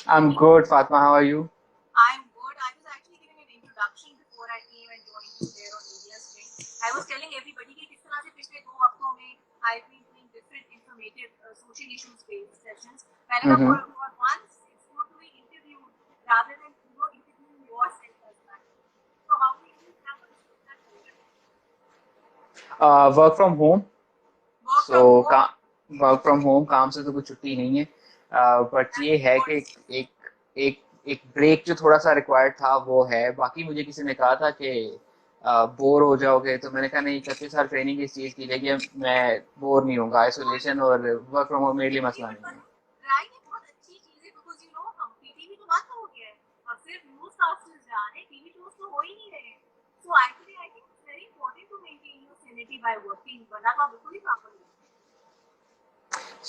I'm good, Fatma. How are you? I'm good. I was actually giving an introduction before I came and joined you there on Media Stream. I was telling everybody कि किस तरह से पिछले 2 हफ्तों में I've been doing different informative social issues based sessions. मैंने कहा Mm-hmm. for once it's good to be interviewed rather than interviewing yourself as that. So how many years have you done that? Work from home. Work So from home. Work from home काम से तो कुछ छुट्टी नहीं है. But ये That's है कि good. एक एक एक ब्रेक जो थोड़ा सा रिक्वायर्ड था वो है. बाकी मुझे किसी ने कहा था कि बोर हो जाओगे, तो मैंने कहा नहीं, 31 साल ट्रेनिंग इस चीज़ की लेकिन मैं बोर नहीं होऊंगा. आइसोलेशन और वर्क फ्रॉम होम मेरे लिए मसला नहीं है. राइट ये बहुत अच्छी चीज है बिकॉज हम टीवी तो बंद हो गया है और सिर्फ न्यूज कास्टर्स जा रहे हैं टीवी शोज तो हो ही नहीं रहे so actually I think it's very important to maintain your sanity by working वरना तो आप बिल्कुल ही पागल हो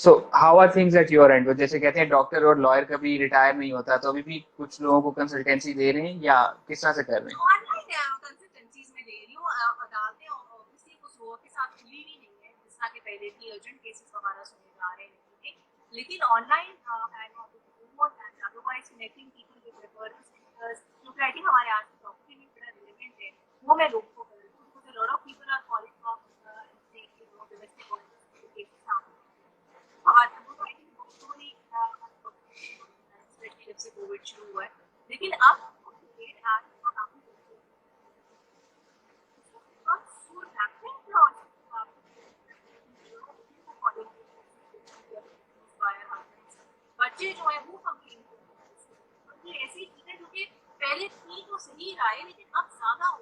so how are things at your end? जैसे कहते हैं डॉक्टर और लॉयर कभी रिटायर नहीं होता, तो अभी भी कुछ लोगों को कंसल्टेंसी दे रहे हैं या किस तरह से कर रहे हैं? ऑनलाइन कंसल्टेंसीज में दे रही हूँ अदालतें ऑब्वियसली कुछ लोगों के साथ खुली भी नहीं है जिस तरह के पहले की अर्जेंट केसेस वगैरह सुने जा रहे हैं लेकिन online and otherwise connecting people with referral centres जो कि आई थिंक हमारे आज के टॉपिक के लिए बड़ा रिलेवेंट है वो मैं लोगों को कर रही हूँ because a lot of people are calling from domestic violence cases सामने हमारे वो तो आई थिंक दोनों ही स्पेशली जब से कोविड शुरू हुआ है लेकिन अब बच्चे जो है वो कंप्लेन करते हैं ये ऐसी चीजें जो कि पहले थी तो सही रहा है लेकिन अब ज्यादा हो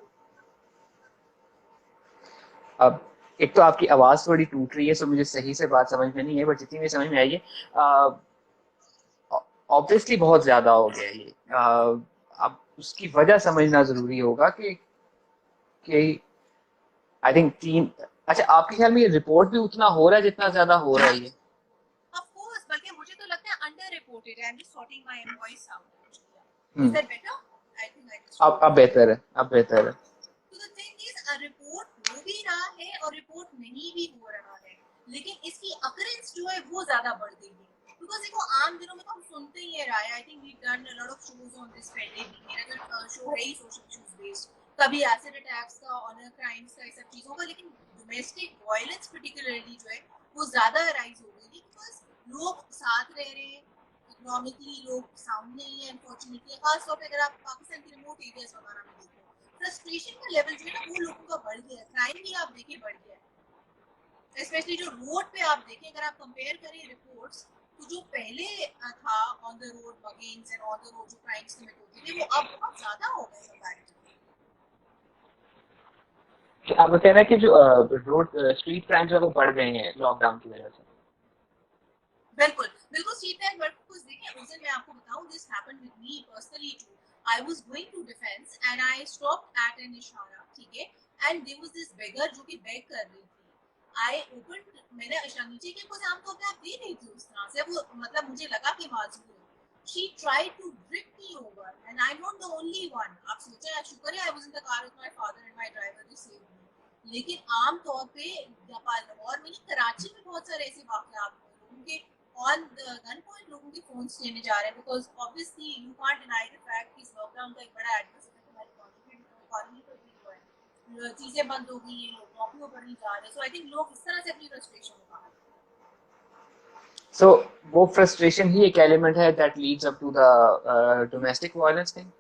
अब एक तो आपकी आवाज थोड़ी टूट रही है, सो मुझे सही से बात समझ में नहीं है, बट जितनी भी समझ में आई है ऑब्वियसली बहुत ज्यादा हो गया ये. अब उसकी वजह समझना जरूरी होगा कि आई थिंक तीन. अच्छा, आपके ख्याल में ये रिपोर्ट भी उतना हो रहा है जितना ज्यादा हो रहा है ये? ऑफ कोर्स बल्कि मुझे तो लगता है under reported I am just sorting my voice out is hmm. That better I think I just अब बेहतर है, अब बेहतर है. तो द थिंग इज रिपोर्ट हो भी रहा है और रिपोर्ट नहीं भी हो रहा है लेकिन इसकी अकरेंस जो है वो ज्यादा बढ़ गई है बिकॉज देखो आम दिनों में तो हम सुनते ही रहा है I think we done a lot of shows on this पहले भी मेरा जो शो है ही सोशल इश्यूज बेस्ड कभी एसिड अटैक्स का ऑनर क्राइम्स का सब चीजों का लेकिन डोमेस्टिक वायलेंस पर्टिकुलरली जो है वो ज्यादा राइज हो गई बिकॉज लोग साथ रह रहे हैं इकोनॉमिकली लोग साउंड नहीं है अनफॉर्चुनेटली खासतौर पर अगर आप पाकिस्तान के रिमोट एरियाज वगैरह में देखो फ्रस्ट्रेशन का लेवल जो है ना वो लोगों का बढ़ गया है क्राइम भी आप देखिए बढ़ गया है स्पेशली जो रोड पे आप देखें अगर आप कंपेयर करें रिपोर्ट्स तो जो पहले था on the road muggings and on the road जो क्राइम्स कमिट होते थे वो अब बहुत ज्यादा हो गए कंपैरेटिवली आपका कहना है कि जो रोड स्ट्रीट क्राइम्स है वो बढ़ गए हैं लॉकडाउन की वजह से? बिल्कुल बिल्कुल स्ट्रीट एंड वर्क कुछ देखें उस दिन मैं आपको बताऊं this happened with me personally too I was going to Defence and I stopped at an इशारा ठीक है and there was this beggar जो कि बेग कर रही थी आई ओपन मैंने इशारा नीचे के कुछ आमतौर पे आप दे रही थी उस तरह से वो मतलब मुझे लगा कि माजूर है she tried to grip me over and I'm not the only one आप सोचा शुक्र है I was in the car with my father and my driver to save me लेकिन आम तौर पे लाहौर में नहीं कराची में बहुत सारे ऐसे वाकयात हुए लोगों के ऑन द गन पॉइंट लोगों के फोन्स लेने जा रहे हैं because obviously you can't deny the fact कि इस लॉकडाउन का एक बड़ा एडवर्स इफेक्ट हमारी इकोनॉमी पर भी हुआ है चीजें बंद हो गई हैं लोग नौकरियों पर नहीं जा रहे सो आई थिंक लोग इस तरह से अपनी फ्रस्ट्रेशन में बाहर सो वो फ्रस्ट्रेशन ही एक एलिमेंट है that leads up to the domestic violence thing.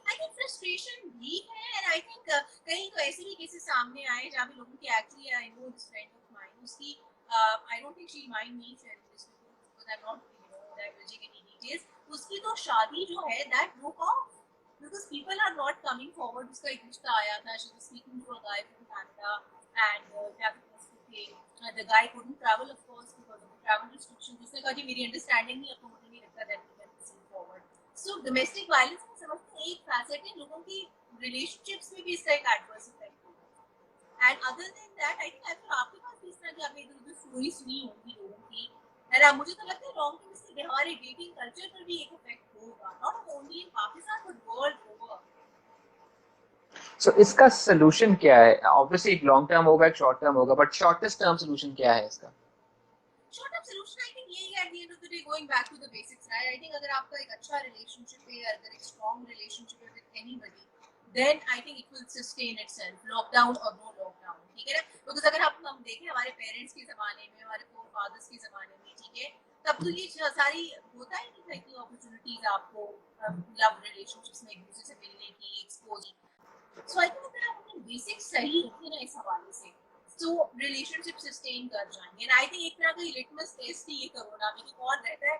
I think frustration भी है एंड आई थिंक कहीं तो ऐसे भी केसेस सामने आए जहाँ पे लोगों की actually I know this friend of mine उसकी I don't think she mind me share this because I am not diverging any details उसकी तो शादी जो है that broke off because people are not coming forward उसका एक रिश्ता आया था she was speaking to a guy from Canada and the guy couldn't travel of course because of the travel restrictions उसने कहा कि मेरी अंडरस्टैंडिंग नहीं अब तो मुझे नहीं लगता that we can proceed forward so domestic violence मैं समझती हूँ एक फैसेट है लोगों की रिलेशनशिप्स में भी इसका एक एडवर्स इफेक्ट होगा and other than that I think अगर आपके पास भी इस तरह की आपने इधर उधर स्टोरी सुनी होगी लोगों की एंड मुझे तो लगता है लॉन्ग टर्म इससे हमारे डेटिंग कल्चर पर भी एक इफेक्ट होगा not only in Pakistan but world over so इसका सोल्यूशन क्या है? ऑब्वियसली एक लॉन्ग टर्म होगा, एक शॉर्ट टर्म होगा, बट शॉर्टेस्ट टर्म सोल्यूशन क्या है इसका? short term solution I think यही है at the end of the day going back to the basics right? I think अगर आपका एक अच्छा relationship है, अगर एक strong relationship है with anybody, then I think it will sustain itself, lockdown or no lockdown, ठीक है ना? because अगर हम देखें हमारे parents के ज़माने में, हमारे forefathers के ज़माने में, ठीक है, तब तो ये सारी होता ही नहीं था कि opportunities आपको love relationships में एक दूसरे से मिलने की, exposure. So I think अगर आप अपने basic सही रखें ना इस हवाले से, तो रिलेशनशिप सस्टेन कर जाएंगे एंड आई थिंक एक तरह का लिटमस टेस्ट ही ये कोरोना में कि कौन रहता है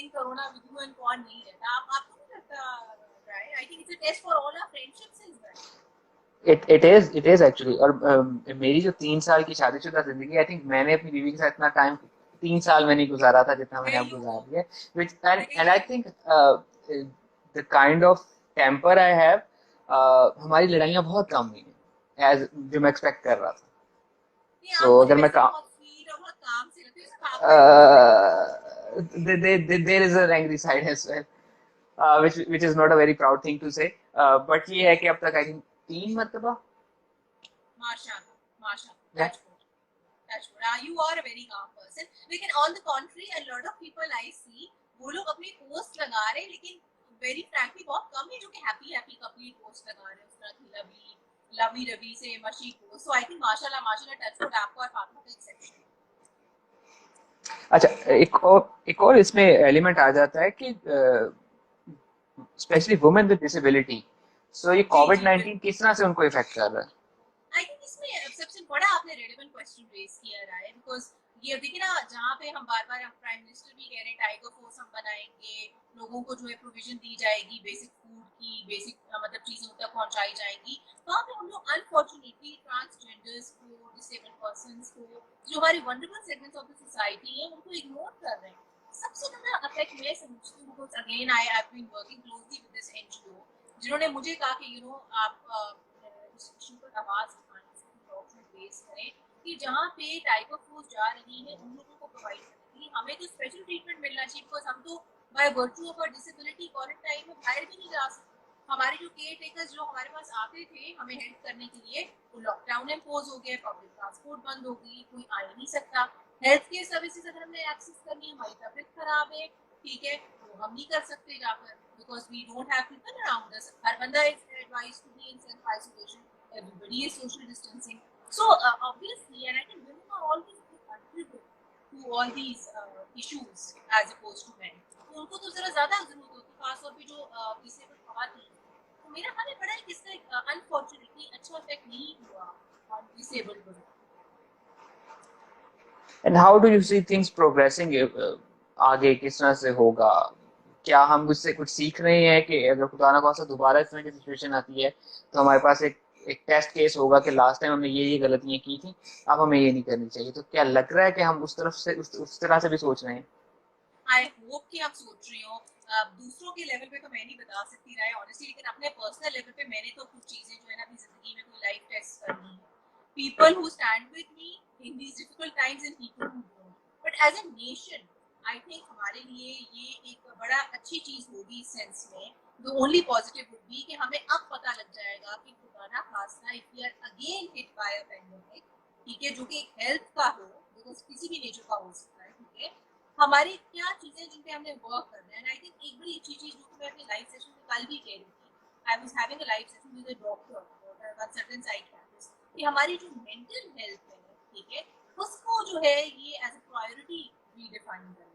in corona with you and कौन नहीं रहता आपको नहीं लगता right I think it's a test for all our friendships as well it is actually. और मेरी जो 3 साल की शादीशुदा जिंदगी, आई थिंक मैंने अपनी बीवी के साथ इतना टाइम 3 साल में नहीं गुजारा था जितना मैंने अब गुजार लिया। Which and I think the kind of temper I have, हमारी लड़ाइयाँ बहुत कम हुई हैं एज जो मैं एक्सपेक्ट कर रहा था। नहीं आप मुझे अगर मैं वैसे काम बहुत स्वीट और बहुत काम से लगते हो इस काम का there is an angry side as well, which is not a very proud thing to say, but ये है कि अब तक आई थिंक 3 मरतबा माशाल्लाह माशाल्लाह that's good that's good you are a very calm person लेकिन on the contrary a lot of people I see वो लोग अपनी पोस्ट लगा रहे हैं लेकिन वेरी फ्रैंकली बहुत कम है जो कि हैप्पी हैप्पी कपली पोस्ट लगा रहे हैं उस तरह की लवी रवि से मशी को सो आई थिंक माशाल्लाह माशाल्लाह टच वुड आपको और फातिमा का एक्सेप्शन अच्छा, एक और इसमें एलिमेंट आ जाता है कि स्पेशली वुमेन विद डिसेबिलिटी, सो ये जी कोविड जी 19 किस तरह से उनको इफेक्ट कर रहा है? आई थिंक इसमें सबसे बड़ा आपने रेलेवेंट क्वेश्चन रेज किया रहा है बिकॉज ये देखिए ना जहाँ पे हम बार बार प्राइम मिनिस्टर भी कह रहे हैं टाइगर फोर्स हम बनाएंगे लोगों को जो है प्रोविजन दी जाएगी बेसिक फूड की बेसिक मतलब चीज़ों तक पहुंचाई जाएंगी वहाँ पे हम लोग अनफॉर्चुनेटली ट्रांसजेंडर्स को डिसेबल्ड पर्संस को जो हमारे vulnerable segments of the society है उनको इग्नोर कर रहे हैं सबसे ज़्यादा अफेक्ट मैं समझती हूँ because again I have been working closely with this NGO जिन्होंने मुझे कहा कि यू नो आप इस इशू पर आवाज उठाने से ऑप्शन बेस करें कि जहाँ पे टाइगर फोर्स जा रही है उन लोगों को प्रोवाइड करने के लिए हमें तो स्पेशल ट्रीटमेंट मिलना चाहिए बिकॉज हम तो by virtue of disability quarantine में बाहर भी नहीं जा सकते हमारे जो केयर टेकर्स जो हमारे पास आते थे हमें हेल्प करने के लिए वो लॉकडाउन इम्पोज हो गया पब्लिक ट्रांसपोर्ट बंद हो गई कोई आ ही नहीं सकता हेल्थ केयर सर्विसेज अगर हमने एक्सेस करनी है हमारी तबीयत खराब है ठीक है तो हम नहीं कर सकते जाकर because we don't have people around us. Har banda is advised to be in self-isolation. Everybody is social distancing. So obviously, and I think women are always contribute to all these issues as opposed to men. तो उनको तो जरा ज़्यादा ज़रूरत होती है खासतौर पे जो disabled खवातीन तो मेरा ख्याल है बड़ा इसका unfortunately अच्छा इफेक्ट नहीं हुआ on disabled women. And how do you see things progressing? आगे किस तरह से होगा? क्या हम उससे कुछ सीख रहे हैं कि अगर खुदा ना खास्ता दोबारा इस तरह की सिचुएशन आती है तो हमारे पास एक टेस्ट केस होगा कि लास्ट टाइम हमने ये गलतियां की थी, अब हमें ये नहीं करनी चाहिए? तो क्या लग रहा है कि हम उस तरफ से उस तरह से भी सोच रहे हैं? आई होप कि आप सोच रही हो दूसरों के लेवल पे तो मैं नहीं बता सकती रहा है ऑनेस्टली लेकिन अपने पर्सनल लेवल पे मैंने तो कुछ चीजें जो है ना अपनी जिंदगी में कोई लाइफ टेस्ट करनी है people who stand with me in these difficult times and people who don't but as a nation I think हमारे लिए ये एक बड़ा अच्छी चीज होगी इस सेंस में the only positive would be कि हमें अब पता लग जाएगा कि खुदा ना खास्ता if we are again hit by a pandemic ठीक है जो कि हेल्थ का हो बिकॉज किसी भी नेचर का हो सकता है ठीक है हमारी क्या चीजें जिन पे हमने वर्क करना है आई थिंक एक बड़ी अच्छी चीज जो कि मैं अपनी लाइव सेशन में कल भी कह रही थी I was having a live session with a doctor consultant psychiatrist कि हमारी जो मेंटल हेल्थ है ठीक है उसको जो है ये एज अ प्रायोरिटी रीडिफाइन करना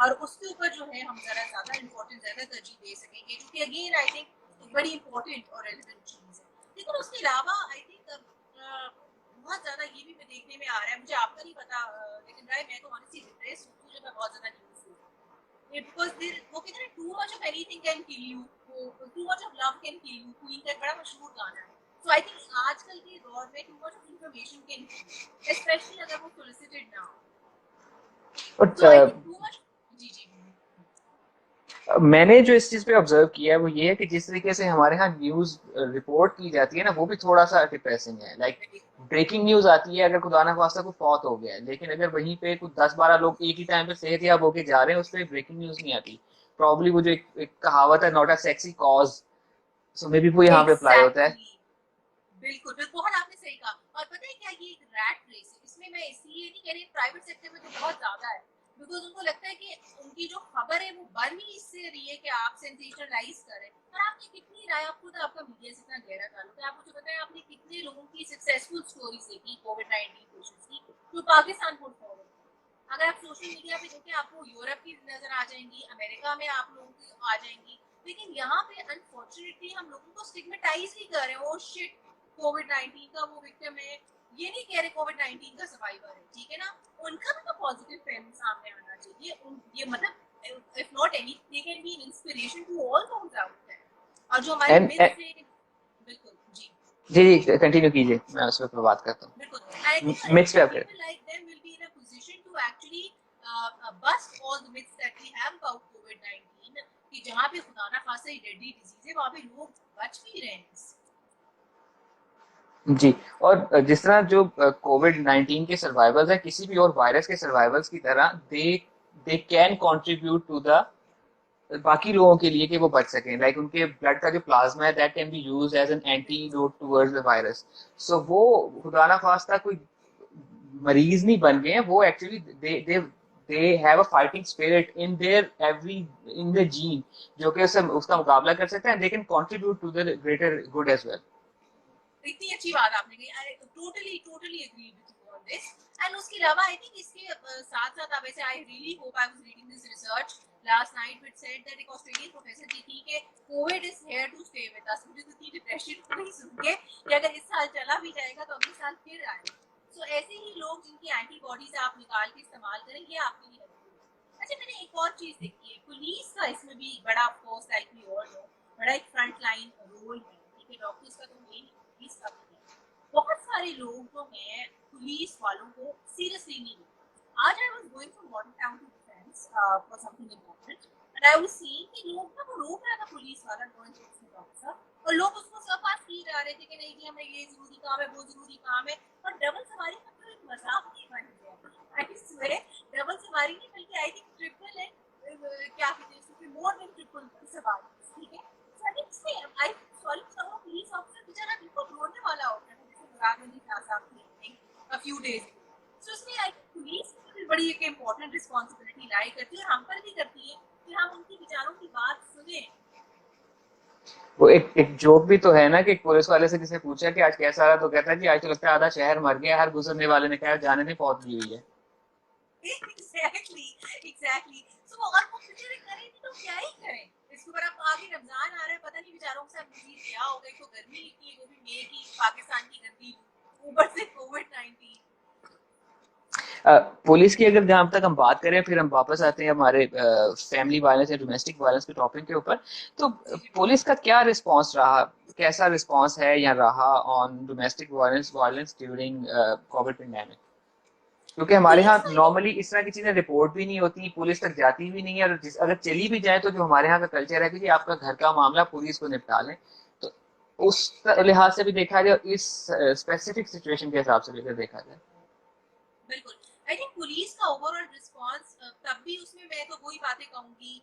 और उसके ऊपर जो है हम जरा ज्यादा इम्पोर्टेंस ज्यादा तरजीह दे सकेंगे जो कि अगेन आई थिंक एक बड़ी इंपॉर्टेंट और रेलिवेंट चीज है लेकिन उसके अलावा आई थिंक बहुत ज्यादा ये भी मैं देखने में आ रहा है मुझे आपका नहीं पता लेकिन राय मैं तो ऑनेस्टली डिप्रेस हूँ मुझे मैं बहुत ज्यादा न्यूज़ हूँ बिकॉज देयर वो कहते हैं too much of anything can kill you too much of love can kill you queen का एक बड़ा मशहूर गाना है सो आई थिंक आजकल के दौर में too much of information can kill you specially अगर वो सोलिसिटेड ना हो बट तो आई थिंक टू मच जी जी मैंने जो इस चीज पे ऑब्जर्व किया है वो ये है कि जिस तरीके से हमारे यहाँ न्यूज रिपोर्ट की जाती है ना, वो भी थोड़ा सा डिप्रेसिंग है। लाइक ब्रेकिंग न्यूज आती है अगर खुदा ना खास्ता कोई फौत हो गया है, लेकिन अगर वहीं पे कुछ 10-12 लोग एक ही टाइम पे सेहतयाब होके जा रहे हैं, उस पर ब्रेकिंग न्यूज नहीं आती। प्रॉब्ली वो जो एक कहावत है, not a sexy cause, so may be वो यहाँ पे अप्लाई होता है। एग्जैक्टली बिल्कुल बिल्कुल बहुत आपने सही कहा और पता है क्या ये एक रैट रेस है इसमें मैं इसलिए नहीं कह रही प्राइवेट सेक्टर में तो बहुत ज्यादा है बिकॉज उनको लगता है कि उनकी जो खबर है वो बन ही इससे रही है कि आप सेंसेशनलाइज करें। और आपने कितनी राय, आपको तो आपका मीडिया से इतना गहरा ताल्लुक है, आप मुझे बताएं आपने कितने लोगों की सक्सेसफुल स्टोरीज देखी कोविड-19 पेशेंट्स की जो पाकिस्तान पुट फॉरवर्ड। अगर आप सोशल मीडिया पे देखें आपको यूरोप की नजर आ जाएंगी, अमेरिका में आप लोगों की आ जाएंगी, लेकिन यहाँ पे अनफॉर्चुनेटली हम लोगों को स्टिग्मेटाइज ही कर रहे हैं। ओ शिट, कोविड-19 का वो विक्टिम है, ये नहीं कह रहे कोविड-19 का सर्वाइवर है, ठीक है ना। उनका भी तो पॉजिटिव पहलू सामने आना चाहिए। ये मतलब if not any they can be an inspiration to all those out there. और जो हमारे एंड मिथ्स है, बिल्कुल जी जी जी कंटिन्यू कीजिए, मैं उस पर बात करता बिल्कुल, आई हूँ। थिंक मिथ्स पे आप people like them will be in a position to actually bust all the myths that we have about COVID-19 कि जहाँ पे खुदा ना खासा ही डेडली डिजीज है वहाँ पे लोग बच भी रहे हैं इससे। जी। और जिस तरह जो कोविड-19 के सर्वाइवल्स हैं, किसी भी और वायरस के सर्वाइवल्स की तरह they they can contribute to the बाकी लोगों के लिए कि वो बच सकें। लाइक उनके ब्लड का जो प्लाज्मा है that can be used as an बिल्कुल antidote towards the virus. So वो खुदा ना खास्ता कोई मरीज नहीं बन गए हैं, वो actually they have a fighting spirit in their every in the gene, जो कि उसका मुकाबला कर सकते हैं। They can contribute to the greater good as well. इतनी अच्छी बात आपने कही, I totally totally agree with you on this. And उसके अलावा आई थिंक इसके साथ साथ आप ऐसे, I really hope, I was reading this research last night which said that एक ऑस्ट्रेलियन प्रोफेसर की थी कि Covid is here to stay with us. मुझे तो इतनी डिप्रेशन हो गई सुन के कि अगर इस साल चला भी जाएगा तो अगले साल फिर आएगा। सो ऐसे ही लोग जिनकी एंटीबॉडीज आप निकाल के इस्तेमाल करें, ये आपके लिए हेल्पफुल। अच्छा, मैंने एक और चीज देखी है, पुलिस का इसमें भी बड़ा, of course like we all know, बड़ा एक फ्रंट लाइन रोल है, ठीक है। डॉक्टर्स का तो मेन, पुलिस का भी है। बहुत सारे लोग जो हैं पुलिस वालों को सीरियसली नहीं लेते। आज I was going from Modern Town to Defence for something important and I was seeing कि लोग ना, वो रोक रहा था पुलिस वाला नॉन एनफोर्समेंट ऑफिसर, और लोग उसको सरपास किए जा रहे थे कि नहीं जी हमें ये जरूरी काम है, वो जरूरी काम है। और डबल सवारी का तो एक मजाक ही बन गया। आई स्वेयर, डबल सवारी नहीं बल्कि आई थिंक ट्रिपल है, क्या कहते हैं उसको, मोर देन ट्रिपल सवारी, ठीक है। सो I think say I sorry some police officer बेचारा बिल्कुल रोने वाला हो गया था, जैसे मुराद अली शाह साहब की अ फ्यू डेज। सो इसलिए आई थिंक पुलिस की बड़ी एक इम्पोर्टेंट रिस्पॉन्सिबिलिटी लाई करती है, और हम पर भी करती है कि हम उनकी विचारों की बात सुने। वो एक जोक भी तो है ना कि एक पुलिस वाले से किसी ने पूछा कि आज कैसा रहा, तो कहता है कि आज तो लगता है आधा शहर मर गया। हर गुजरने वाले ने कहा जाने नहीं, पहुंच गई हुई है। Exactly exactly. सो और वो बेचारे करें भी तो क्या ही करें। इसके ऊपर अब आगे रमजान आ रहा है, पता नहीं बेचारों के साथ मजीद क्या हो गई, तो गर्मी की, वो भी मई की, पाकिस्तान की गर्मी, ऊपर से कोविड-19। पुलिस की अगर जहां तक हम बात करें, फिर हम वापस आते हैं हमारे फैमिली वायलेंस या डोमेस्टिक वायलेंस के टॉपिक के ऊपर। तो जी जी पुलिस का क्या रिस्पांस रहा, कैसा रिस्पांस है या रहा on domestic violence violence during Covid pandemic? क्योंकि हमारे पुलिस यहाँ का ये, नॉर्मली इस तरह की चीजें रिपोर्ट भी नहीं होती, पुलिस तक जाती भी नहीं है, और अगर चली भी जाए तो जो हमारे यहाँ का कल्चर है कि जी आपका घर का मामला पुलिस को निपटा लें। तो उस लिहाज से भी देखा जाए, इस स्पेसिफिक सिचुएशन के हिसाब से भी अगर देखा जाए। बिल्कुल, आई थिंक पुलिस का ओवरऑल रिस्पांस, तब भी उसमें मैं तो वही बातें कहूंगी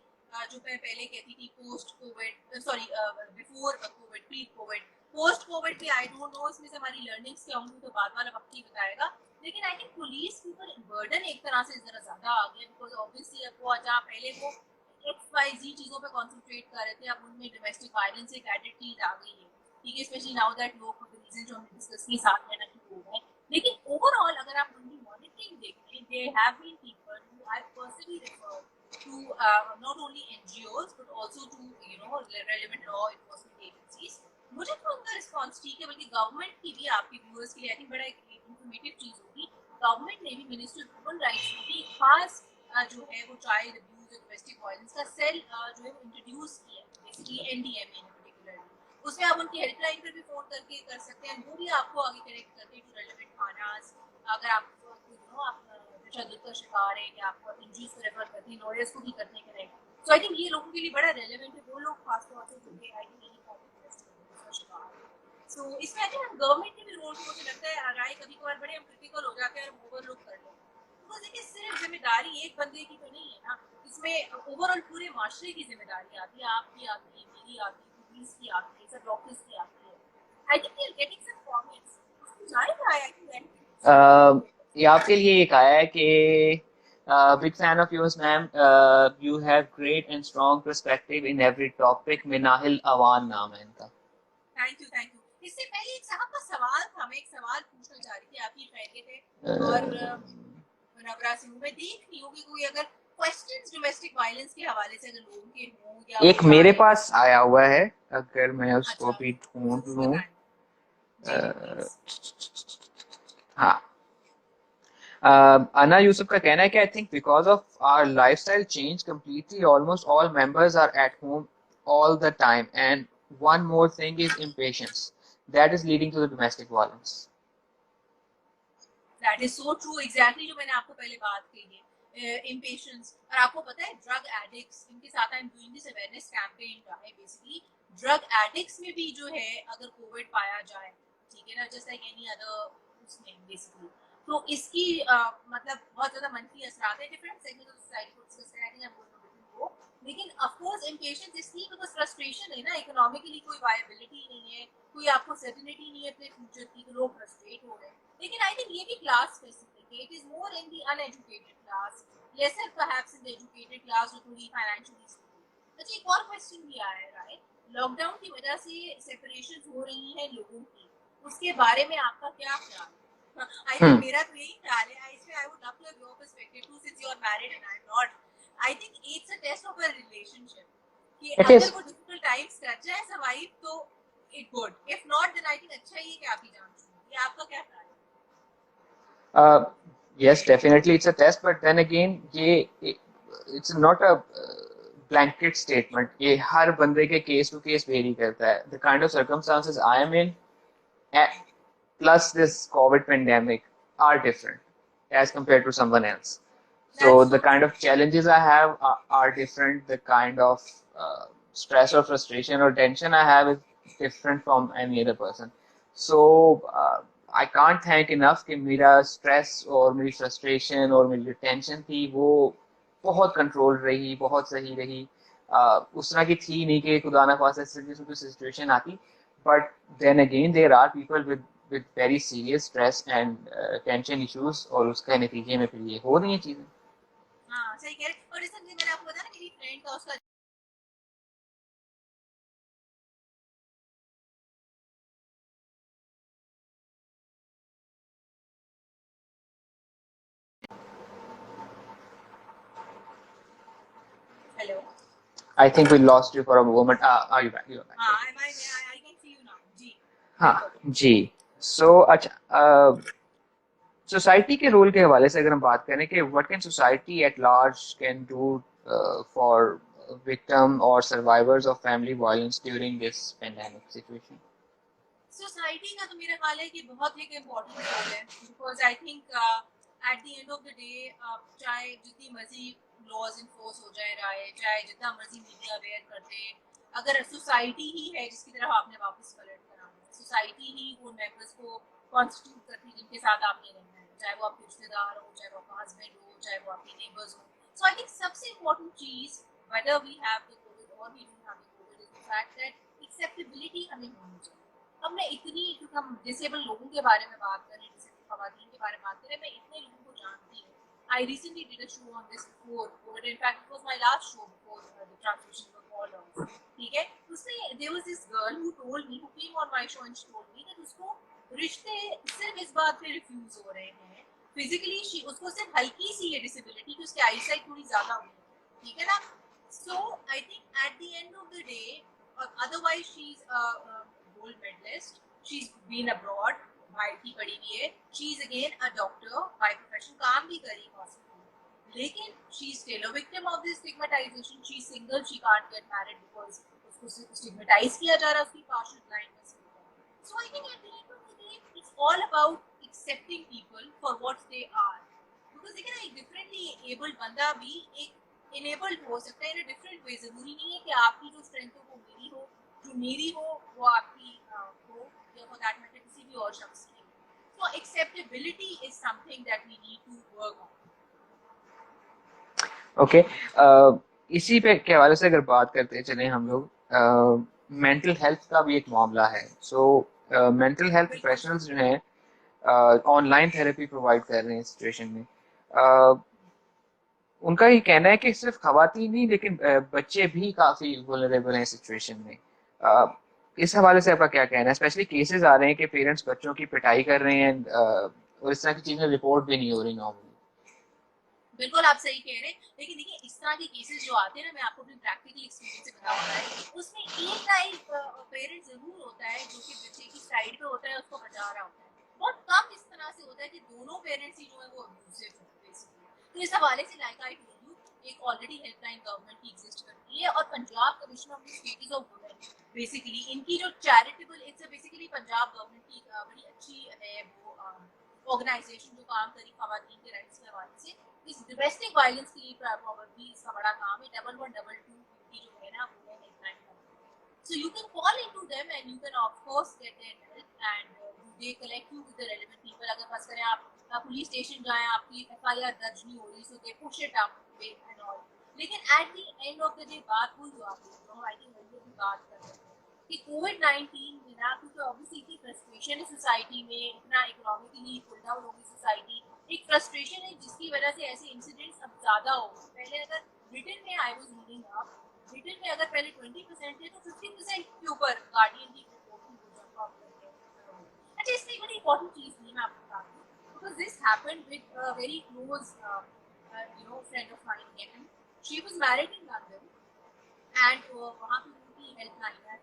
जो मैं पहले कहती थी, post Covid, sorry before Covid, pre Covid, post Covid भी आई डोंट नो इसमें से हमारी लर्निंग्स क्या होंगी, तो बाद वाला वक्त ही बताएगा। लेकिन आई थिंक पुलिस के ऊपर बर्डन एक तरह से जरा ज्यादा आ गया, बिकॉज ऑब्वियसली अब वो जहाँ पहले वो एक्स वाई जी चीजों पे कॉन्सेंट्रेट कर रहे थे, अब उनमें डोमेस्टिक वायलेंस एक एडेड चीज आ गई है, ठीक है। स्पेशली नाउ दैट लोग रीजन जो हमने डिस्कस किए, साथ रहना शुरू हो गए। लेकिन ओवरऑल अगर आप उनकी मॉनिटरिंग देखें, they have been people who I personally refer to not only NGOs but also to relevant law enforcement agencies। मुझे तो उनका रिस्पॉन्स ठीक है, बल्कि गवर्नमेंट की भी, आपके व्यूअर्स के लिए आई थिंक बड़ा इंफॉर्मेटिव चीज होगी। गवर्नमेंट ने भी, मिनिस्ट्री ऑफ ह्यूमन राइट्स ने भी खास जो है वो चाइल्ड अब्यूज और डोमेस्टिक वायलेंस का सेल जो है वो इंट्रोड्यूस किया, बेसिकली एनडीएमए ने पर्टिकुलरली। उसमें आप उनकी हेल्पलाइन पर भी फोन करके कर सकते हैं, वो भी आपको आगे कनेक्ट करते हैं टू रेलेवेंट थानास। अगर आप आप तशद्दुद का शिकार है या आपको इंजरीज को रेफर करते हैं, लॉयर्स को भी करते हैं कनेक्ट। सो आई थिंक ये लोगों के लिए बड़ा रेलेवेंट है, वो लोग खासतौर से जो कि आई थिंक का शिकार है। सो इसमें आई थिंक गवर्नमेंट के भी रोल को मुझे लगता है राय कभी कभार बड़े हम क्रिटिकल हो जाते हैं और ओवरलुक कर लेते हैं। तो देखिए सिर्फ जिम्मेदारी एक बंदे की तो नहीं है ना, इसमें ओवरऑल पूरे माशरे की जिम्मेदारी आती है, आपकी आती है, मेरी आती है, पुलिस की आती है, सब डॉक्टर्स की आती है। I think we are getting some comments, उसमें जाएगा आई थिंक ये आपके लिए एक आया है कि Big fan of yours, ma'am. You have great and strong perspective in every topic. Minahil Awan नाम है इनका. Thank you thank you. इससे पहले एक साहब का सवाल था, मैं एक सवाल पूछना चाह रही थी, आप ही कह थे और नवरा सिंह मैं देख रही हूँ कि कोई अगर क्वेश्चंस डोमेस्टिक वायलेंस के हवाले से अगर लोगों के हों या एक मेरे पास आया हुआ है, अगर मैं उसको भी ढूंढ लूं. हाँ, Anna Yusuf का कहना है कि I think because of our lifestyle change completely, almost all members are at home all the time, and one more thing is impatience that is leading to the domestic violence. That is so true, exactly जो मैंने आपको पहले बात कही है, impatience. और आपको पता है drug addicts, इनके साथ I'm doing this awareness campaign का है basically. drug addicts में भी जो है अगर कोविड पाया जाए, ठीक है ना, just like any other उसमें basically, तो इसकी मतलब बहुत ज़्यादा मंफी असरात है. different segments of society को discuss करें, I think I'm going to do वो. लेकिन of course impatience इसलिए because frustration है ना, economically कोई viability नहीं है, कोई आपको certainty नहीं है अपने future की, तो लोग frustrate हो रहे हैं. लेकिन आई थिंक ये भी क्लास स्पेसिफिक है. It is more in the uneducated class, lesser perhaps in the educated class जो थोड़ी फाइनेंशियली स्टेबल. अच्छा, एक और क्वेश्चन भी आया है राइट, लॉकडाउन की वजह से सेपरेशंस हो रही हैं लोगों की, उसके बारे में आपका क्या ख्याल है? आई थिंक मेरा तो यही ख्याल है. I would love to have your perspective too, since you are married and I am not. I think it's a test of a relationship कि अगर वो डिफिकल्ट टाइम्स कर जाए सर्वाइव तो it good, if not then I think अच्छा ही है कि आप ही जान चुके. ये आपका क्या ख्याल है? Yes, definitely it's a test, but then again, it's not a blanket statement. ये हर बंदे के case to case vary करता है. The kind of circumstances I am in, plus this COVID pandemic, are different as compared to someone else. So the kind of challenges I have are different. The kind of stress or frustration or tension I have is different from any other person. So I can't thank enough कि मेरा stress और मेरी frustration और मेरी tension थी वो बहुत control रही, बहुत सही रही. उस तरह की थी नहीं कि खुदा ना खास्ता कोई situation आती. But then again, there are people with very serious stress and tension issues और उसके नतीजे में फिर ये हो रही हैं चीजें. हाँ सही कह रहे. और रिसेंटली मैंने आपको बताया ना, मेरी फ्रेंड का उसका hello. I think we lost you for a moment. Are you back? You are back. हाँ, I can see you now. जी. हाँ जी. So अच्छा, सोसाइटी के रोल के हवाले से अगर हम बात करें कि what can society at large can do for victim or survivors of family violence during this pandemic situation. Society का तो मेरा ख्याल है कि बहुत एक इम्पोर्टेंट रोल है, because I think at the end of the day चाहे जितनी मर्जी लॉज इन्फोर्स हो जाए रहे, चाहे जितना मर्जी मीडिया अवेयर कर दे, अगर सोसाइटी ही है जिसकी तरफ आपने वापस पलट कर आना है, सोसाइटी ही उन मेंबर्स को कॉन्स्टिट्यूट करती है जिनके साथ आपने रहना है, चाहे वो आपके रिश्तेदार हो, चाहे वो आपका हस्बैंड हो, चाहे वो आपके नेबर्स हो. सो आई थिंक सबसे इम्पोर्टेंट चीज, whether we have the COVID or we don't have the COVID, is the fact that acceptability हमें होनी चाहिए. अब मैं इतनी, क्योंकि हम डिसेबल लोगों के बारे में बात करें, डिसेबल खवातीन के बारे में बात करें, मैं इतने लोगों को जानती हूँ. I recently did a show on this before Covid, in fact it was my last show before the transmission of all of, ठीक है. उसमें there was this girl who told me, who came on my show and told me that उसको रिश्ते सिर्फ इस बात पे refuse हो रहे हैं, फिजिकली शी, उसको सिर्फ हल्की सी ये डिसेबिलिटी कि उसकी आईसाइट थोड़ी ज्यादा हुई है, ठीक है ना. So I think at the end of the day, otherwise she's a gold medalist, she's been abroad, भाई की पढ़ी हुई है, she is again a doctor by profession, काम भी करी हॉस्पिटल, लेकिन she is still a victim of this stigmatization. she is single, she can't get married because उसको stigmatize किया जा रहा है उसकी partial blindness. So I think at the end of the day it's all about accepting people for what they are, because देखिए ना, एक differently abled बंदा भी एक enabled हो सकता है in a different way. जरूरी नहीं है कि आपकी जो strength हो वो मेरी हो, जो मेरी हो वो आपकी हो, या for that matter किसी भी और शख्स की. So acceptability is something that we need to work on. Okay, इसी पे के हवाले से अगर बात करते चले हम लोग, मेंटल हेल्थ का भी एक मामला है. सो मेंटल हेल्थ प्रोफेशनल्स जो हैं ऑनलाइन थेरेपी प्रोवाइड कर रहे हैं इस सिचुएशन में. उनका ये कहना है कि सिर्फ खवातीन ही लेकिन बच्चे भी काफी वुलनरेबल हैं सिचुएशन में। इस हवाले से आपका क्या कहना है? स्पेशली केसेस आ रहे हैं कि पेरेंट्स बच्चों की पिटाई कर रहे हैं और इस तरह की चीजें रिपोर्ट भी नहीं हो रही नॉर्मली। बिल्कुल आप सही कह रहे हैं, लेकिन देखिए इस तरह के केसेस जो आते हैं ना, मैं आपको अपनी प्रैक्टिकल एक्सपीरियंस से बताऊंगा, उसमें एक टाइप पेरेंट जरूर होता है जो कि बच्चे की साइड पे होता है, उसको बचा रहा होता है। बहुत कम इस तरह से होता है कि दोनों पेरेंट्स ही जो है वो अब्यूसिव है बेसिकली। तो इस हवाले से लाइक आई टोल्ड यू, एक ऑलरेडी हेल्पलाइन गवर्नमेंट की एग्जिस्ट करती है, और Punjab commissioner of status of women, basically इनकी जो charitable, it's basically Punjab government की बड़ी अच्छी है वो ऑर्गेनाइजेशन जो काम करी खवातीन के राइट्स के हवाले से। इस डोमेस्टिक वायलेंस की प्रॉब्लम इसका बड़ा काम है। 1112 जो है ना वो helpline number, so you can call into them and you can of course get their help and they collect you with the relevant people। अगर बस करें आप पुलिस स्टेशन जाएं, आपकी एफआईआर दर्ज नहीं हो रही, so they push it up way and all। लेकिन at the end of the day बात वही जो आप आई थिंक हम लोग बात कर रहे हैं कि कोविड-19 में ना, क्योंकि ऑब्वियसली इतनी फ्रस्ट्रेशन है सोसाइटी में, इतना इकोनॉमिकली पुल डाउन होगी सोसाइटी, एक फ्रस्ट्रेशन है जिसकी वजह से ऐसे इंसिडेंट्स अब ज्यादा हो गए। पहले अगर ब्रिटेन में आई वाज रीडिंग अप, ब्रिटेन में अगर पहले 20% थे तो 50% के ऊपर गार्डियन की रिपोर्टिंग हो जंप आउट करके। अच्छा इसमें एक बड़ी इंपॉर्टेंट चीज थी, मैं आपको बता दूं, because this happened with a very close friend of mine Kevin. She was married in London and वहां पे उनकी हेल्पलाइन है,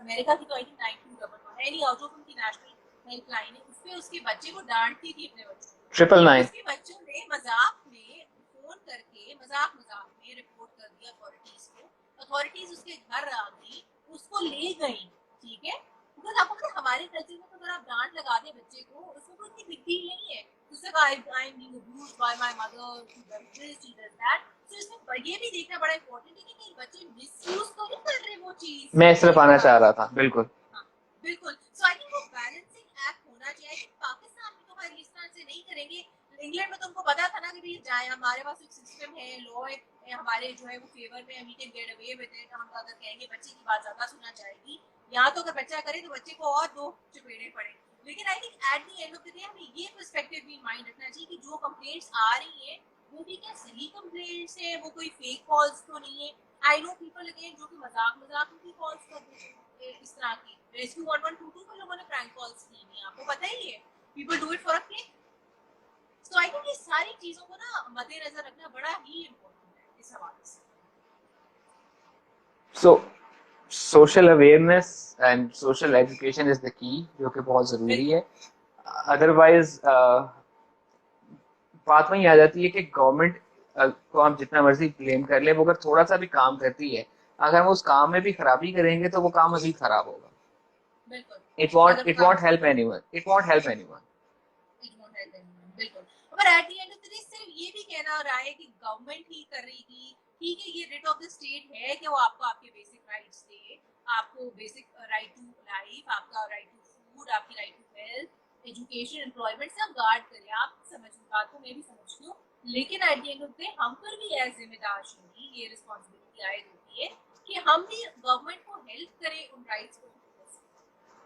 अमेरिका की तो आई थिंक 9211 है, नहीं और जो उनकी नेशनल हेल्पलाइन है, उस पे उसके बच्चे को डांटती थी अपने बच्चों को। ट्रिपल तो नाइन। उसके बच्चों ने मजाक में फोन करके मजाक मजाक में रिपोर्ट कर दिया अथॉरिटीज को। अथॉरिटीज उसके घर आ गई, उसको ले गई, ठीक है। बिकॉज आपको पता है हमारे कल्चर में तो अगर आप डांट लगा दे बच्चे को, उसमें कोई इतनी बिग डील नहीं है। उससे कहा I am being abused by my mother, she does this, she does that. तो इसमें ये भी देखना बड़ा इंपॉर्टेंट है कि कहीं बच्चे मिसयूज तो नहीं कर रहे वो चीज। मैं इस तरफ ये आना बड़ा, चाह रहा था, बिल्कुल। हाँ, बिल्कुल। सो आई थिंक वो बैलेंसिंग एक्ट होना चाहिए कि पाकिस्तान में तो हमारे इस तरह से नहीं करेंगे। इंग्लैंड में तो उनको पता था ना कि भाई जाए, हमारे पास एक सिस्टम है, लॉ है, हमारे जो है वो फेवर में, we can get away with it. हम अगर कहेंगे बच्चे की बात ज्यादा सुना जाएगी, यहाँ तो अगर बच्चा करे तो बच्चे को और दो चपेड़े पड़े। लेकिन आई think at the end of the day हमें ये पर्सपेक्टिव भी माइंड रखना चाहिए कि जो कंप्लेंट्स आ रही है वो भी क्या सही कंप्लेंट्स है, वो कोई फेक कॉल्स तो नहीं है। आई नो पीपल अगेन जो कि मजाक मजाक में भी कॉल्स कर देते हैं इस तरह की। रेस्क्यू 1122 में लोगों ने प्रैंक कॉल्स की नहीं, आपको पता ही है, people do it for a click. So I think ये सारी चीजों को ना मद्देनजर रखना बड़ा ही इम्पोर्टेंट है इस हवाले से। So social awareness and social education is the key, जो कि बहुत ज़रूरी बिल्कुल है। अदरवाइज बात वही आ जाती है कि गवर्नमेंट को हम जितना मर्जी ब्लेम कर लें, वो अगर थोड़ा सा भी काम करती है, अगर हम उस काम में भी खराबी करेंगे तो वो काम मजीद खराब होगा। बिल्कुल। अगर वो इट काम want help anyone, it won't help anyone. बिल्कुल। पर eight the end of the day सिर्फ ये भी कहना रहा है कि गवर्नमेंट ही करेगी, ठीक है, ये रिट ऑफ द स्टेट है कि वो आपको आपके बेसिक राइट्स दे, आपको बेसिक राइट टू लाइफ, आपका राइट टू फूड, आपकी right to health, education, employment सब गार्ड करे। आप समझ बात को मैं भी समझती हूँ, लेकिन eight the end of the day हम पर भी एज जिम्मेदार शहरी ये रिस्पॉन्सिबिलिटी आयद होती है कि हम भी गवर्नमेंट को हेल्प करें उन राइट्स को।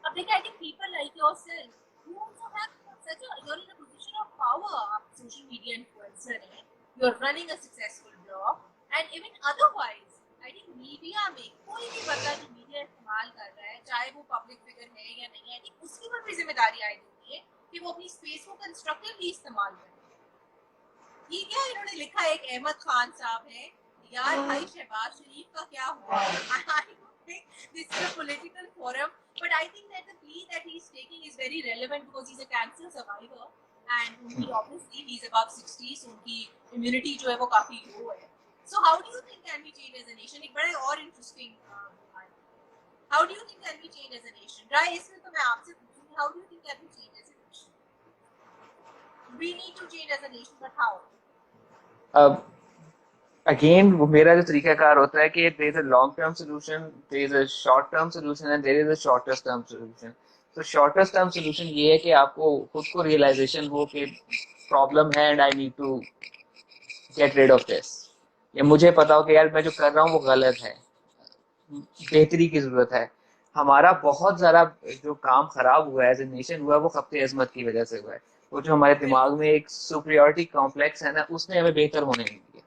अब देखिए I think people like yourself you also have such a, you're in a position of power, आप social media influencer हैं, you're running a successful blog and even otherwise I think media में कोई भी बंदा जो मीडिया इस्तेमाल कर रहा है, चाहे वो पब्लिक फिगर है या नहीं है, आई थिंक उसके ऊपर भी जिम्मेदारी आयद होती है कि वो अपनी स्पेस को कंस्ट्रक्टिवली इस्तेमाल करे। ये क्या इन्होंने लिखा है, एक अहमद खान साहब है यार, भाई शहबाज शरीफ का क्या हुआ? I don't think this is a political forum, but I think that the plea that he's taking is very relevant because he's a cancer survivor and उनकी obviously he's above 60, so उनकी immunity जो है वो काफी low है। So how do you think can we change as a nation? एक बड़ा और interesting how do you think can we change as a nation? राय इसमें तो मैं आपसे पूछूंगी, how do you think can we change as a nation? We need to change as a nation, but how? अब again वो मेरा जो तरीकाकार होता है कि there is a long term solution, there is a short term solution and there is a shortest term solution. तो shortest term solution ये है कि आपको खुद को रियलाइजेशन हो कि प्रॉब्लम है and I need to get rid of this, या मुझे पता हो कि यार मैं जो कर रहा हूँ वो गलत है, बेहतरी की जरूरत है। हमारा बहुत ज़्यादा जो काम खराब हुआ है एज ए नेशन हुआ है वो खप्ते अजमत की वजह से हुआ है। वो जो हमारे दिमाग बिल्कुल में एक सुपीरियोरिटी कॉम्प्लेक्स है ना, उसने हमें बेहतर होने नहीं दिया।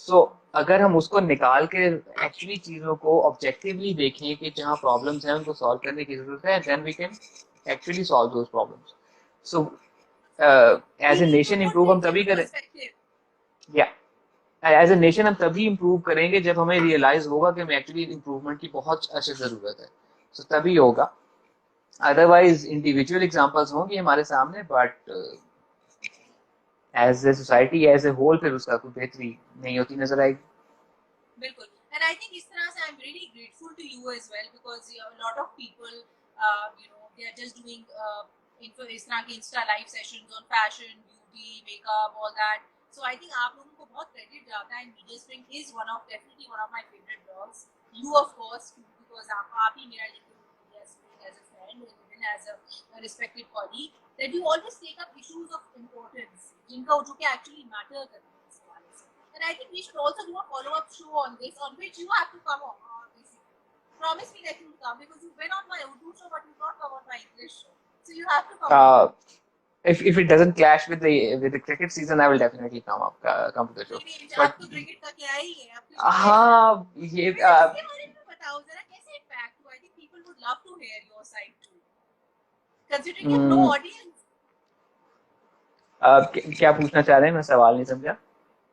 सो अगर हम उसको निकाल के एक्चुअली चीज़ों को ऑब्जेक्टिवली देखें कि जहाँ प्रॉब्लम्स हैं उनको सॉल्व करने की ज़रूरत है, then we can actually solve those problems. So we as a need to nation put improve हम थिंग्स तभी इनटू करें, पर्सपेक्टिव। या एज ए नेशन हम तभी इम्प्रूव करेंगे जब हमें रियलाइज होगा कि हमें एक्चुअली इम्प्रूवमेंट की बहुत अच्छी ज़रूरत है। सो तभी होगा, अदरवाइज इंडिविजुअल एग्जांपल्स होंगे हमारे सामने, but as a society as a whole फिर उसका कोई बेहतरी नहीं होती नजर आएगी। बिल्कुल। एंड आई थिंक इस तरह से I am really grateful to you as well because lot of people they are just doing इस तरह के insta live sessions on fashion beauty makeup all that. So I think आप लोगों को बहुत क्रेडिट जाता है। Media spring is one of definitely one of my favourite blogs. You of course because आप ही मेरा link media spring as a friend and even as a respected colleague that you always take up issues of importance जिनका जो कि actually matter करते हैं इस हवाले से। And I think we should also do a follow-up show on this, on which you have to come on. Basically, promise me that you will come because you've been on my Urdu show, but you've not come on my English show. So you have to come on. Uh, if it doesn't clash with the cricket season, I will definitely come to the show. नहीं नहीं, But अब तो cricket का क्या ही है, अब तो show है। हाँ ये वैसे उसके बारे में बताओ जरा, कैसे impact हुआ? I think people would love to hear your side too, considering you have no audience. क्या पूछना चाह रहे हैं, मैं सवाल नहीं समझा।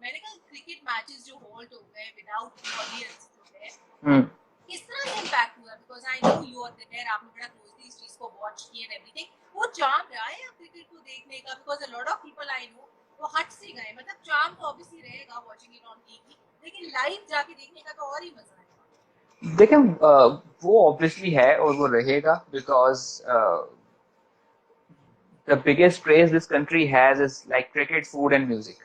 मैंने कहा क्रिकेट मैचेस जो होल्ड हो गए विदाउट ऑडियंस जो है, हम्म किस तरह से इम्पैक्ट हुआ? Because I know you are there, आपने बड़ा क्लोजली इस चीज को वॉच किया एंड एवरीथिंग। वो चार्म रहा है अब क्रिकेट को देखने का? Because a lot of people I know वो हट से गए। मतलब चार्म तो ऑब्वियसली रहेगा वॉचिंग इट ऑन टीवी, लेकिन लाइव जाके देखने का तो और ही मजा आएगा। देखें, वो ऑब्वियसली है और वो रहेगा, because the biggest craze this country has is like cricket, food and music.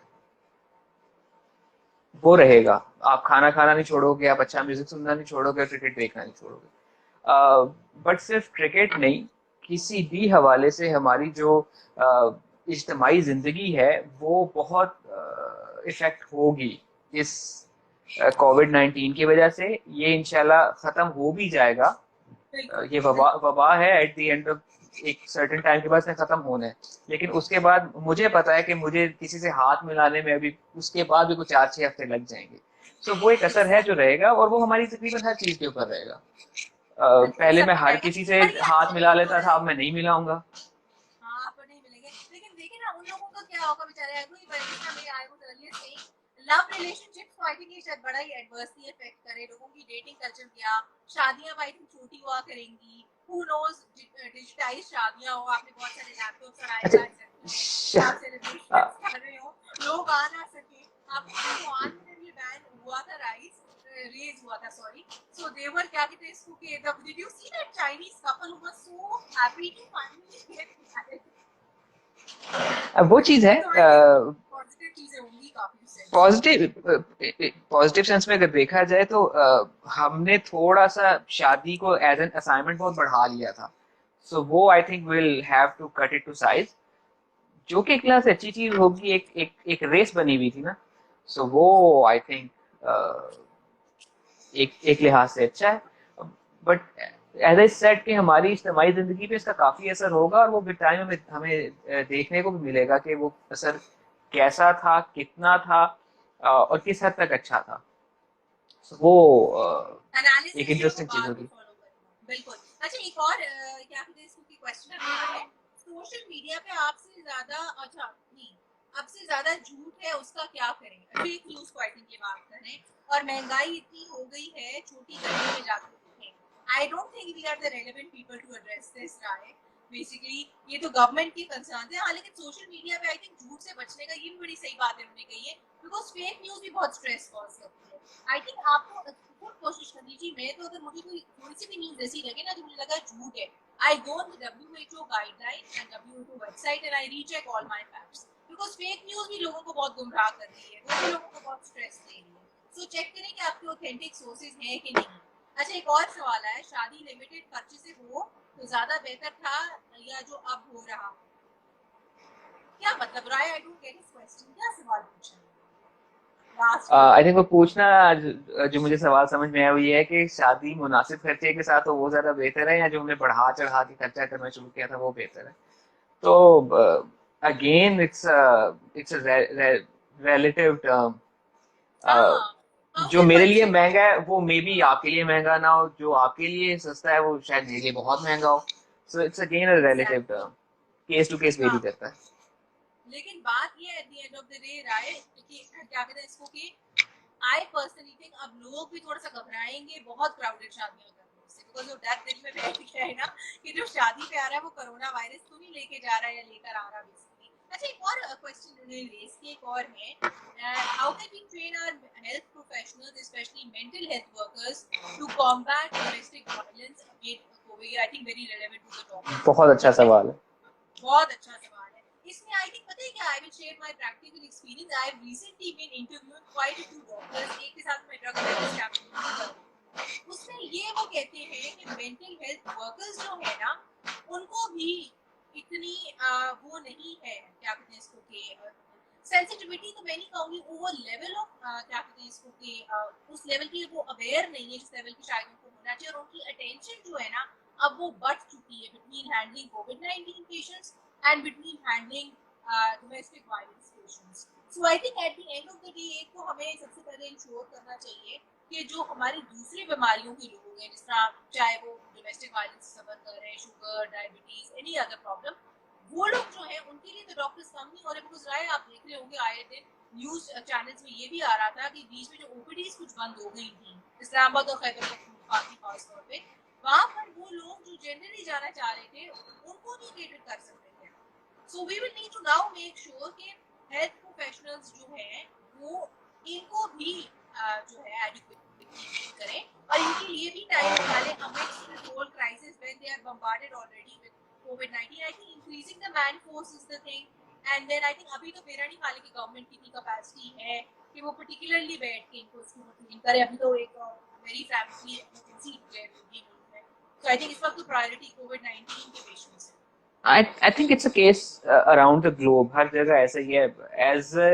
वो रहेगा। आप खाना खाना नहीं छोड़ोगे, आप अच्छा म्यूजिक सुनना नहीं छोड़ोगे, क्रिकेट देखना नहीं छोड़ोगे। बट सिर्फ क्रिकेट नहीं, किसी भी हवाले से हमारी जो इज्तमाही जिंदगी है वो बहुत इफेक्ट होगी इस कोविड-19 की वजह से। ये इंशाल्लाह खत्म हो भी जाएगा। ये वबा है, एट द एंड ऑफ एक सर्टेन टाइम के बाद इसने खत्म होना है, लेकिन उसके बाद मुझे पता है कि मुझे किसी से हाथ मिलाने में अभी उसके बाद भी कुछ 4-6 हफ्ते लग जाएंगे। सो वो एक असर है जो रहेगा, और वो हमारी तकरीबन हर चीज के ऊपर रहेगा। पहले मैं सब हर रहेगा। किसी से पर यार हाथ मिला लेता था, अब मैं नहीं मिलाऊंगा। हाँ पर नहीं मिलेंगे, लेकिन देखिए ना उन लोगों का क्या होगा बेचारे। I was earlier saying love relationships को आई थिंक ये शायद बड़ा ही एडवर्सली इफेक्ट करे। लोगों की डेटिंग कल्चर क्या, शादियां आई थिंक छोटी हुआ करेंगी। हु नोस, डिजिटाइज शादियां हो, आपने बहुत सारे लैपटॉप्स और अच्छा, आईपैड्स हैं, आप सेलिब्रेशंस कर रहे हो, लोग आ ना सके। आपको ऑन में ये बैन हुआ था, राइस रेज हुआ था, सॉरी। सो दे वर क्या कहते हैं इसको कि did you see that Chinese couple who was so happy to finally get married? अब वो चीज है। तो आई थिंक पॉजिटिव चीजें होंगी काफी सेंस में। पॉजिटिव सेंस में अगर देखा जाए तो हमने थोड़ा सा शादी को एज एन असाइनमेंट बहुत बढ़ा लिया था। सो वो I think will have to cut it to size, जो कि एक तरह से अच्छी चीज होगी। एक रेस बनी हुई थी ना, सो वो आई थिंक एक लिहाज से अच्छा है। बट एज आई सेड कि हमारी इज्तिमाई जिंदगी पे इसका काफी असर होगा, और वो विद टाइम हमें देखने को भी मिलेगा कि वो असर कैसा था, कितना था, और किस हद तक अच्छा था। So, वो एक एनालिसिस जो वो इंटरेस्टिंग चीज बाद में होगी। फॉलो करेंगे। बिल्कुल। अच्छा एक और क्या कहते हैं इसको कि क्वेश्चन है, सोशल मीडिया पे आपसे ज्यादा, अच्छा नहीं, आपसे ज्यादा झूठ है उसका क्या करें? फेक न्यूज को आई थिंक ये बात करें। और महंगाई इतनी हो गई है, छोटी गली में जाकर देखें। I don't think we are the relevant people to address this, right? Basically ये तो गवर्नमेंट के कंसर्न है। हाँ, लेकिन सोशल मीडिया पे आई थिंक झूठ से बचने का ये भी बड़ी सही बात है उन्होंने कही है, बिकॉज फेक न्यूज भी बहुत स्ट्रेस कॉज करती है। आई थिंक आपको खुद कोशिश करनी चाहिए। मैं तो अगर मुझे कोई थोड़ी सी भी न्यूज ऐसी लगे ना जो मुझे लगा झूठ है, I go on the WHO guideline and WHO website and I recheck all my facts, because fake news भी लोगों को बहुत गुमराह कर रही है, वो भी लोगों को बहुत स्ट्रेस दे रही है। सो चेक करें कि आपके ऑथेंटिक सोर्सेज हैं कि नहीं। अच्छा एक और सवाल है, शादी लिमिटेड खर्चे से हो तो ज्यादा बेहतर था या जो अब हो रहा? क्या मतलब Rai? I don't get this question, क्या सवाल पूछा है? आई थिंक वो पूछना जो मुझे सवाल समझ में आया वो ये है कि शादी मुनासिब खर्चे के साथ हो वो ज्यादा बेहतर है, या जो हमने बढ़ा चढ़ा के खर्चा करना शुरू किया था वो बेहतर है। तो again it's a relative term. uh, हाँ, जो काउंटर मेरे लिए पंचिंग। महंगा है वो मे बी आपके लिए महंगा ना हो, जो आपके लिए सस्ता है वो शायद मेरे लिए बहुत महंगा हो. So it's again a relative exactly. Term, case to case very हाँ, करता है. लेकिन बात ये at the end of the day Rai कि क्या कहते हैं इसको कि आई पर्सनली थिंक अब लोग भी थोड़ा सा घबराएंगे बहुत क्राउडेड शादियां करने से, बिकॉज वो डर दिल में बैठ गया है ना कि जो शादी पे आ रहा है वो कोरोना वायरस तो नहीं लेके जा रहा है या लेकर आ रहा है बेसिकली। अच्छा, एक और क्वेश्चन उन्होंने रेज किया, एक और है, how can we train our health professionals specially mental health workers to combat domestic violence against Covid? I think very relevant to the topic. बहुत अच्छा इसमें सवाल है. बहुत अच्छा सवाल है। इसमें आई थिंक पता है क्या, I will share my practical experience. I have recently been interviewing quite a few doctors, एक के साथ मैं ड्रग अवेयरनेस कैंपेन भी कर रही हूँ। उसमें ये वो कहते हैं कि मेंटल हेल्थ वर्कर्स जो है ना, उनको भी इतनी वो नहीं है, क्या कहते हैं इसको कि सेंसिटिविटी तो मैं नहीं कहूंगी, वो लेवल ऑफ क्या कहते हैं इसको कि उस लेवल की वो अवेयर नहीं है जिस लेवल की शायद उनको होना चाहिए, और उनकी अटेंशन जो है ना अब वो बढ़ चुकी है between handling covid patients and between handling domestic violence patients. So I think at the end of the day एक तो हमें सबसे पहले इंश्योर करना चाहिए कि जो हमारी दूसरी बीमारियों के लोग हैं, जिस तरह चाहे वो डोमेस्टिक वायलेंस से सफर कर रहे हैं, sugar, diabetes, any other problem, वो लोग जो है उनके लिए तो डॉक्टर्स कम नहीं हो रहे। बिकॉज राय आप देख रहे होंगे आए दिन न्यूज चैनल्स में ये भी आ रहा था कि बीच में जो ओपीडीज कुछ बंद हो गई थी इस्लामाबाद और खैबर पख्तूनख्वा की खास तौर पे, वहां पर वो लोग जो जनरली जाना चाह रहे थे उनको नहीं केटर कर सकते थे। So we will need to now make sure कि हेल्थ प्रोफेशनल्स जो हैं वो इनको भी जो है एडुकेटली ट्रीट करें और इनके लिए भी टाइम निकालें amidst this whole crisis when they are bombarded already with COVID-19. I think increasing the man force is the thing. And then I think अभी तो मेरा नहीं खाली कि गवर्नमेंट की इतनी कैपेसिटी है कि वो पर्टिकुलरली बैठ के इनको इसको ट्रेन करे। अभी तो एक वेरी फैमिली इमरजेंसी डिक्लेयर होगी मुल्क में। So I think इस वक्त तो प्रायोरिटी कोविड-19 के पेशेंट्स है। I think it's a case around the globe. हर जगह ऐसा ही है. As a,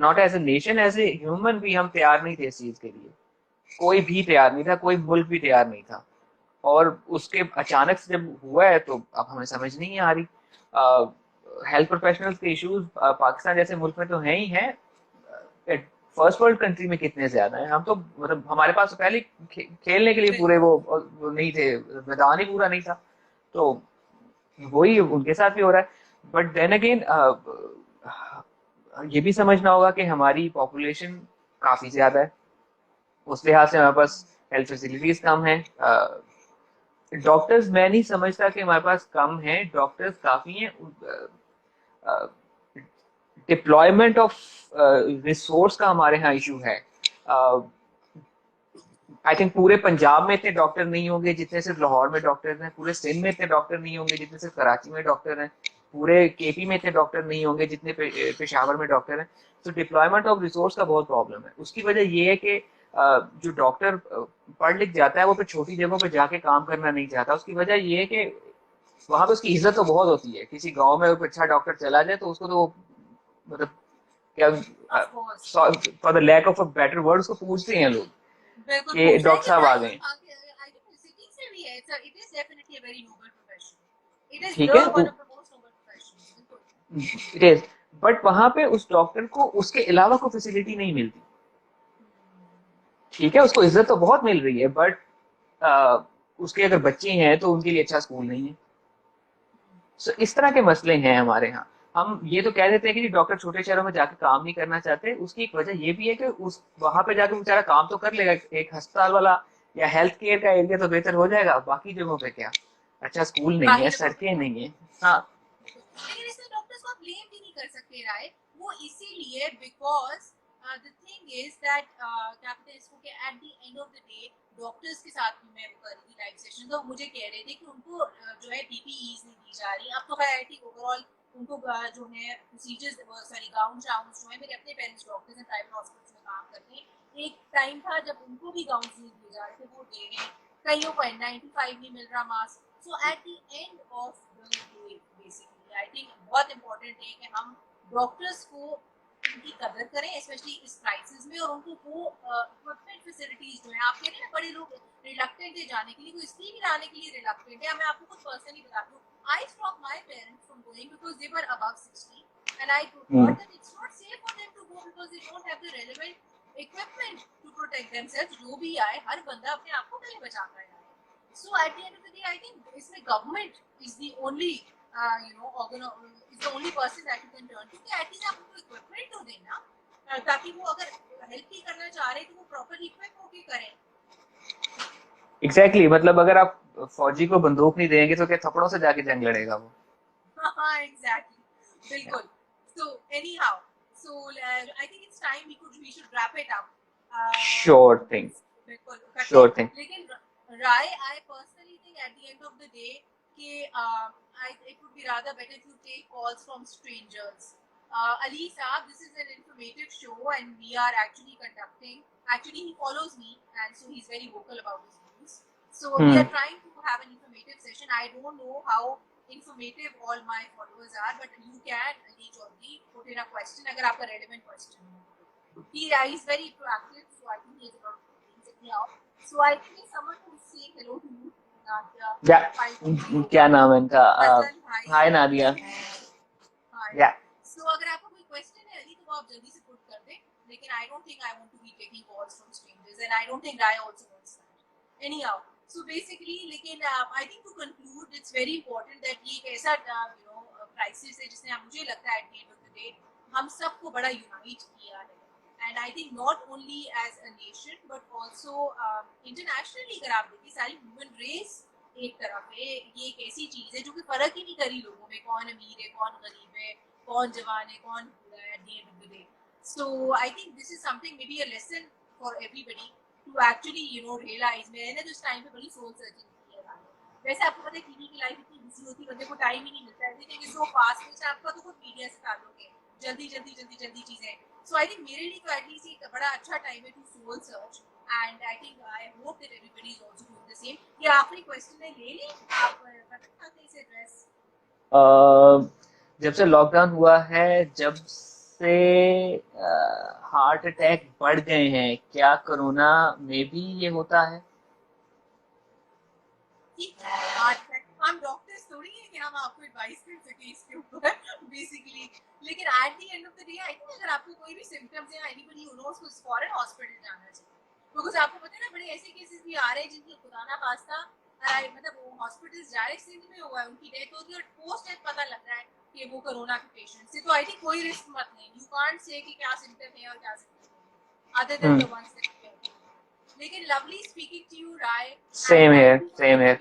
not as a nation, as a human भी हम तैयार नहीं थे इस चीज के लिए. कोई भी तैयार नहीं था, कोई मुल्क भी तैयार नहीं था. और उसके अचानक से जब हुआ है तो अब हमें समझ नहीं आ रही. हेल्थ प्रोफेशनल्स के इश्यूज पाकिस्तान जैसे मुल्क में तो हैं ही हैं. फर्स्ट वर्ल्ड कंट्री में कितने ज्यादा हैं. हम तो मतलब हमारे पास तो पहले खेलने के लिए पूरे वो नहीं थे, मैदान ही पूरा नहीं था. तो वही उनके साथ भी हो रहा है. बट देन अगेन ये भी समझना होगा कि हमारी पॉपुलेशन काफी ज्यादा है. उस लिहाज से हमारे पास हेल्थ फैसिलिटीज कम है. डॉक्टर्स मैं नहीं समझता कि हमारे पास कम है, डॉक्टर्स काफी हैं. डिप्लॉयमेंट ऑफ रिसोर्स का हमारे यहाँ इशू है. आई थिंक पूरे पंजाब में इतने डॉक्टर नहीं होंगे जितने सिर्फ लाहौर में डॉक्टर हैं. पूरे सिंध में इतने डॉक्टर नहीं होंगे जितने सिर्फ कराची में डॉक्टर हैं. पूरे केपी में इतने डॉक्टर नहीं होंगे जितने पेशावर में डॉक्टर हैं. तो डिप्लॉयमेंट ऑफ रिसोर्स का बहुत प्रॉब्लम है. उसकी वजह ये है कि जो डॉक्टर पढ़ लिख जाता है वो फिर छोटी जगहों पर जाके काम करना नहीं चाहता. उसकी वजह ये है कि वहां पे उसकी इज्जत तो बहुत होती है. किसी गांव में अच्छा डॉक्टर चला जाए तो उसको तो मतलब क्या, Of course. For the lack of a better word उसको पूछते हैं लोग बिल्कुल कि पूछ रहे हैं डॉक्टर कि साहब आ भाई गए. आई थिंक सिटी से भी है। It is definitely a very noble profession. It is ठीक द है, one of the most noble professions. बिल्कुल। It is. बट वहां पे उस डॉक्टर को उसके अलावा कोई फैसिलिटी नहीं मिलती. ठीक है, उसको इज्जत तो बहुत मिल रही है बट उसके अगर बच्चे हैं तो उनके लिए अच्छा स्कूल नहीं है. सो इस तरह के मसले हैं हमारे यहाँ. हम ये तो कह देते हैं कि डॉक्टर छोटे शहरों में जाके काम नहीं करना चाहते. उसकी एक वजह ये भी है कि उस वहां पे जाके बेचारा काम तो कर लेगा, एक अस्पताल वाला या हेल्थ केयर का एरिया तो बेहतर हो जाएगा. बाकी जगहों पे क्या, अच्छा स्कूल नहीं बाकी है, जगहों पे सड़कें नहीं है. हाँ. लेकिन इसमें डॉक्टर्स को ब्लेम भी नहीं कर सकते राय। वो इसीलिए because the thing is that क्या कहते हैं इसको कि eight the end of the day doctors के साथ भी मैं वो कर रही थी लाइव सेशन, तो मुझे कह रहे थे कि उनको जो है पीपीईज नहीं दी जा रही। अब तो खैर ठीक ओवरऑल उनको जो है प्रोसीजर्स सॉरी गाउन शाउन जो है, मेरे अपने पेरेंट्स डॉक्टर्स हैं, प्राइवेट हॉस्पिटल्स में काम करते हैं। एक टाइम था जब उनको भी गाउन नहीं दिए जा रहे थे, वो दे रहे हैं। कईयों को N95 नहीं मिल रहा mask. So eight the end of the day basically I think बहुत इंपॉर्टेंट है कि हम डॉक्टर्स को उनकी कदर करें स्पेशली इस क्राइसिस में, और उनको वो इक्विपमेंट फैसिलिटीज जो है, आप कह रहे हैं ना बड़े लोग रिलक्टेंट है जाने के लिए, तो इसलिए भी जाने के लिए रिलक्टेंट है। मैं आपको कुछ पर्सनली बताती हूँ, I stop my parents from going because they were above 60 and I hmm, thought that it's not safe for them to go because they don't have the relevant equipment to protect themselves। जो भी आए हर बंदा अपने आप को कहीं बचाता है। So at the end of the day, I think इसमें government is the only is the only person that you can turn to कि at least आप उनको equipment तो देना, ताकि वो अगर हेल्प ही करना चाह रहे तो वो प्रॉपर इक्विप होके करें। एग्जैक्टली, मतलब अगर आप फौजी को बंदूक नहीं देंगे तो क्या थप्पड़ों से जाके जंग लड़ेगा वो? हाँ एग्जैक्टली, बिल्कुल। So anyhow, so I think it's time we should wrap it up। Sure thing, बिल्कुल करते श्योर हैं, थिंग। लेकिन Rai I personally think at the end of the day कि it would be rather better to take calls from strangers। Ali Saab, this is an informative show and we are actually conducting, actually he follows me and so he's very vocal about his views, so we are trying to have an informative session। I don't know how informative all my followers are, but you can Ali Chaudhary put in a question अगर आपका relevant question हो। He is very proactive, so I think he has a lot of things in here। So I think if someone who is saying hello to you, या Nadia, क्या नाम है इनका? हसन भाई, हाय नादिया। हाय। या So अगर आपको कोई क्वेश्चन है अली तो आप जल्दी से पुट कर दें, लेकिन I don't think I want to be taking calls from strangers and I don't think Rai also wants that। Anyhow, so basically लेकिन I think to conclude it's very important that ये एक ऐसा crisis है जिसने मुझे लगता है at the end of the day हम सबको बड़ा unite किया है। And I think not only as a nation but also internationally अगर आप देखिए सारी human race एक तरफ है, ये एक ऐसी चीज है जो कि फर्क ही नहीं करी लोगों में, कौन अमीर है कौन गरीब है, कौन जवान है कौन बूढ़ा है at the end of the day। So I think this is something maybe a lesson for everybody to actually realize। मैंने तो इस टाइम पे बड़ी सोल सर्चिंग की है। वैसे आपको पता है टीवी की लाइफ इतनी बिजी होती है, बंदे को टाइम ही नहीं मिलता है, everything is so fast paced. आपका तो खुद मीडिया से ताल्लुक है, जल्दी जल्दी जल्दी जल्दी चीजें। सो आई थिंक मेरे लिए तो एटलीस्ट एक बड़ा अच्छा टाइम है to soul search and I think I hope that everybody is also doing the same. ये आखिरी क्वेश्चन है, ले ली आप बता सकते इसे एड्रेस। जब से लॉकडाउन हुआ है, जब से हार्ट अटैक बढ़ गए हैं, क्या कोरोना में भी ये होता है? हम डॉक्टर्स थोड़ी है कि हम आपको एडवाइस कर सके इसके ऊपर बेसिकली, लेकिन eight the end of the day I think अगर आपको कोई भी सिम्टम्स है, एनीबॉडी हु नोस को फॉरेन हॉस्पिटल जाना चाहिए। बिकॉज आपको पता है ना, बड़े ऐसे केसेस भी आ रहे हैं जिनकी खुदा ना खास्ता मतलब वो हॉस्पिटल्स डायरेक्ट सिंध में हुआ है, उनकी डेथ होगी और पोस्ट डेथ पता लग रहा है कि वो कोरोना के पेशेंट से। तो आई थिंक कोई रिस्क मत लें। यू कांट से कि क्या सिम्टम है और क्या सिम्टम है other than the ones that you have. लेकिन lovely speaking to you Rai, same here, same here.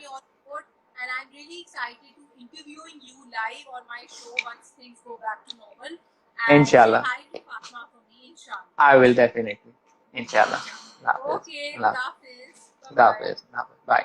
and I'm really excited to interviewing you live on my show once things go back to normal। And Inshallah, say hi to Fatma for me, inshallah। I will definitely, inshallah। Okay, Allah Hafiz, Hafiz, bye bye। Allah Hafiz, bye।